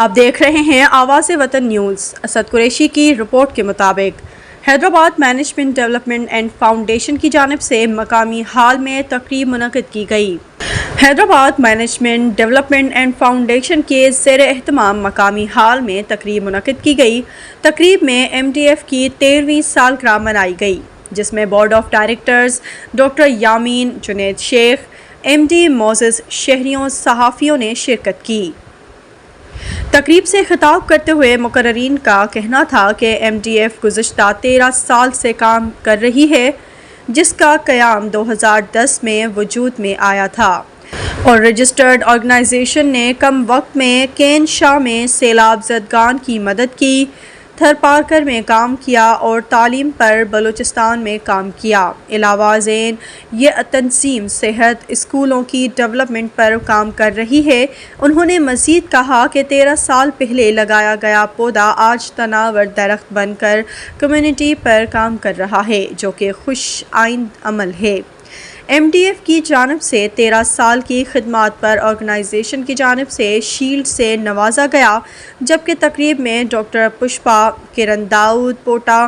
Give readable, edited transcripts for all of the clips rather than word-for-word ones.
آپ دیکھ رہے ہیں آواز وطن نیوز۔ اسد قریشی کی رپورٹ کے مطابق Hyderabad management development and foundation کی جانب سے مقامی ہال میں تقریب منعقد کی گئی۔ Hyderabad management development and foundation کے زیر اہتمام مقامی ہال میں تقریب منعقد کی گئی۔ تقریب میں MDF کی 13ویں سالگرہ منائی گئی، جس میں board of directors doctor Yamin Junaid Sheikh, MD معزز شہریوں صحافیوں نے شرکت کی۔ تقریب سے خطاب کرتے ہوئے مقررین کا کہنا تھا کہ MDF گزشتہ 13 سال سے کام کر رہی ہے، جس کا قیام 2010 میں وجود میں آیا تھا اور رجسٹرڈ آرگنائزیشن نے کم وقت میں کین شاہ میں سیلاب زدگان کی مدد کی، تھرپارکر میں کام کیا اور تعلیم پر بلوچستان میں کام کیا۔ علاوہ ازیں یہ تنظیم صحت، اسکولوں کی ڈیولپمنٹ پر کام کر رہی ہے۔ انہوں نے مزید کہا کہ 13 سال پہلے لگایا گیا پودا آج تناور درخت بن کر کمیونٹی پر کام کر رہا ہے، جو کہ خوش آئند عمل ہے۔ MDF کی جانب سے 13 سال کی خدمات پر آرگنائزیشن کی جانب سے شیلڈ سے نوازا گیا، جبکہ تقریب میں ڈاکٹر پشپا، کرن داؤد پوٹا،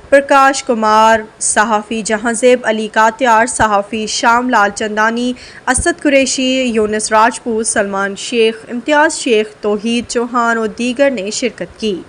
پرکاش کمار، صحافی جہانزیب علی کاتیار، صحافی شام لال چندانی، اسد قریشی، یونس راجپوت، سلمان شیخ، امتیاز شیخ، توحید چوہان اور دیگر نے شرکت کی۔